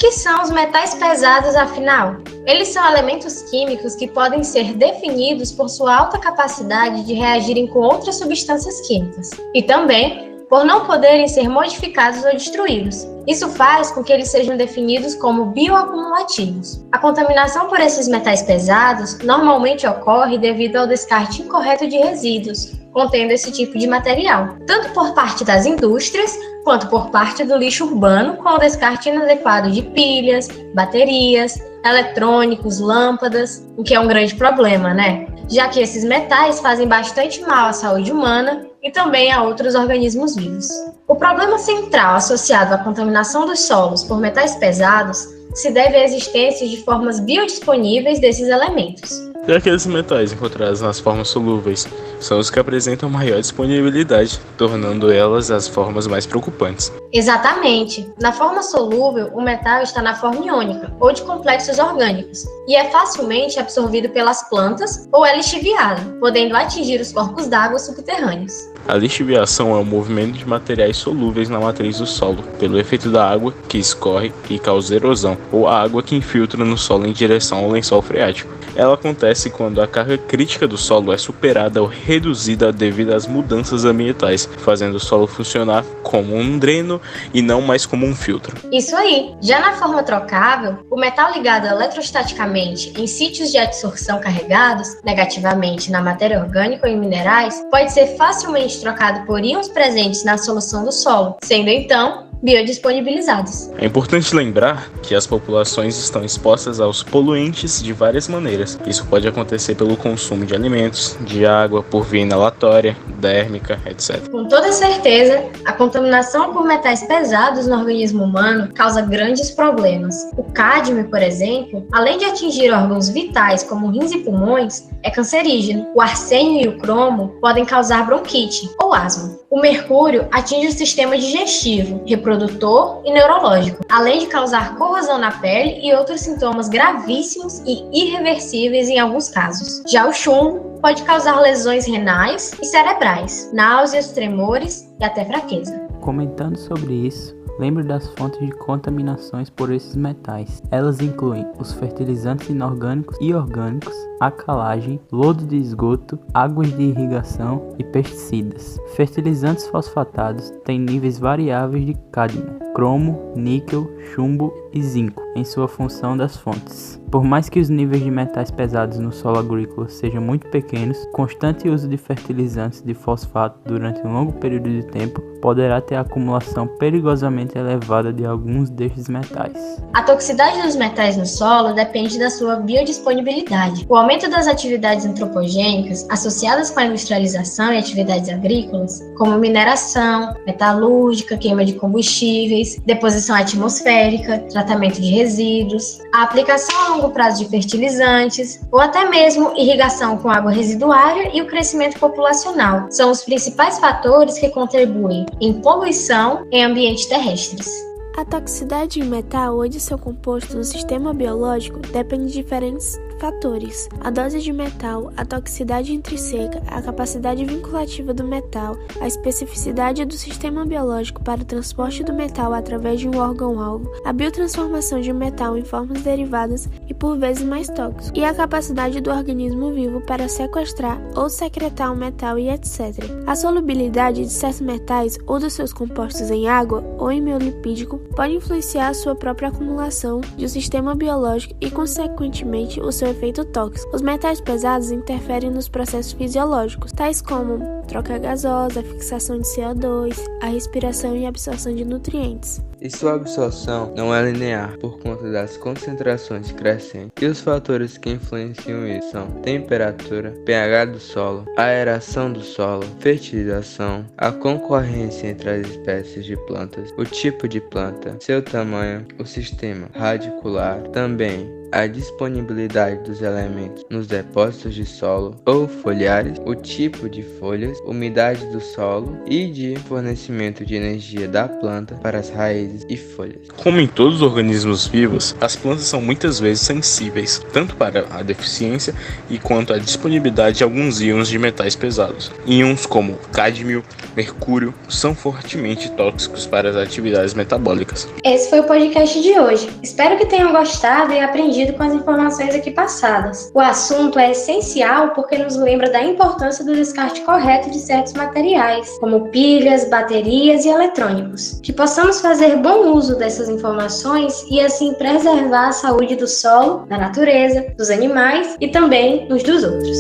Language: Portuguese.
que são os metais pesados, afinal? Eles são elementos químicos que podem ser definidos por sua alta capacidade de reagirem com outras substâncias químicas e também por não poderem ser modificados ou destruídos. Isso faz com que eles sejam definidos como bioacumulativos. A contaminação por esses metais pesados normalmente ocorre devido ao descarte incorreto de resíduos contendo esse tipo de material, tanto por parte das indústrias quanto por parte do lixo urbano, com o descarte inadequado de pilhas, baterias, eletrônicos, lâmpadas, o que é um grande problema, né? Já que esses metais fazem bastante mal à saúde humana e também a outros organismos vivos. O problema central associado à contaminação dos solos por metais pesados se deve à existência de formas biodisponíveis desses elementos. E aqueles metais encontrados nas formas solúveis são os que apresentam maior disponibilidade, tornando elas as formas mais preocupantes. Exatamente. Na forma solúvel, o metal está na forma iônica, ou de complexos orgânicos, e é facilmente absorvido pelas plantas ou é lixiviado, podendo atingir os corpos d'água subterrâneos. A lixiviação é o movimento de materiais solúveis na matriz do solo, pelo efeito da água que escorre e causa erosão, ou a água que infiltra no solo em direção ao lençol freático. Ela acontece quando a carga crítica do solo é superada ou reduzida devido às mudanças ambientais, fazendo o solo funcionar como um dreno e não mais como um filtro. Isso aí! Já na forma trocável, o metal ligado eletrostaticamente em sítios de adsorção carregados negativamente na matéria orgânica ou em minerais pode ser facilmente trocado por íons presentes na solução do solo, sendo então biodisponibilizados. É importante lembrar que as populações estão expostas aos poluentes de várias maneiras. Isso pode acontecer pelo consumo de alimentos, de água, por via inalatória, dérmica, etc. Com toda certeza, a contaminação por metais pesados no organismo humano causa grandes problemas. O cádmio, por exemplo, além de atingir órgãos vitais como rins e pulmões, é cancerígeno. O arsênio e o cromo podem causar bronquite ou asma. O mercúrio atinge o sistema digestivo, reprodutor e neurológico, além de causar corrosão na pele e outros sintomas gravíssimos e irreversíveis em alguns casos. Já o chumbo pode causar lesões renais e cerebrais, náuseas, tremores e até fraqueza. Comentando sobre isso, lembre das fontes de contaminações por esses metais. Elas incluem os fertilizantes inorgânicos e orgânicos, a calagem, lodo de esgoto, águas de irrigação e pesticidas. Fertilizantes fosfatados têm níveis variáveis de cádmio, cromo, níquel, chumbo e zinco em sua função das fontes. Por mais que os níveis de metais pesados no solo agrícola sejam muito pequenos, constante uso de fertilizantes de fosfato durante um longo período de tempo poderá ter acumulação perigosamente elevada de alguns destes metais. A toxicidade dos metais no solo depende da sua biodisponibilidade. O aumento das atividades antropogênicas associadas com a industrialização e atividades agrícolas, como mineração, metalúrgica, queima de combustíveis, deposição atmosférica, tratamento de resíduos, a aplicação a longo prazo de fertilizantes ou até mesmo irrigação com água residuária e o crescimento populacional são os principais fatores que contribuem em poluição em ambientes terrestres. A toxicidade de metal ou de seu composto no sistema biológico depende de diferentes fatores: a dose de metal, a toxicidade intrínseca, a capacidade vinculativa do metal, a especificidade do sistema biológico para o transporte do metal através de um órgão-alvo, a biotransformação de metal em formas derivadas e por vezes mais tóxicos, e a capacidade do organismo vivo para sequestrar ou secretar o metal e etc. A solubilidade de certos metais ou dos seus compostos em água ou em meio lipídico pode influenciar a sua própria acumulação de um sistema biológico e, consequentemente, o seu efeito tóxico. Os metais pesados interferem nos processos fisiológicos, tais como troca gasosa, a fixação de CO2, a respiração e a absorção de nutrientes. E sua absorção não é linear por conta das concentrações crescentes. E os fatores que influenciam isso são temperatura, pH do solo, aeração do solo, fertilização, a concorrência entre as espécies de plantas, o tipo de planta, seu tamanho, o sistema radicular, também a disponibilidade dos elementos nos depósitos de solo ou foliares, o tipo de folhas umidade do solo e de fornecimento de energia da planta para as raízes e folhas. Como em todos os organismos vivos, as plantas são muitas vezes sensíveis, tanto para a deficiência e quanto à disponibilidade de alguns íons de metais pesados. Íons como cádmio, mercúrio, são fortemente tóxicos para as atividades metabólicas. Esse foi o podcast de hoje. Espero que tenham gostado e aprendido com as informações aqui passadas. O assunto é essencial porque nos lembra da importância do descarte correto de certos materiais, como pilhas, baterias e eletrônicos. Que possamos fazer bom uso dessas informações e assim preservar a saúde do solo, da natureza, dos animais e também uns dos outros.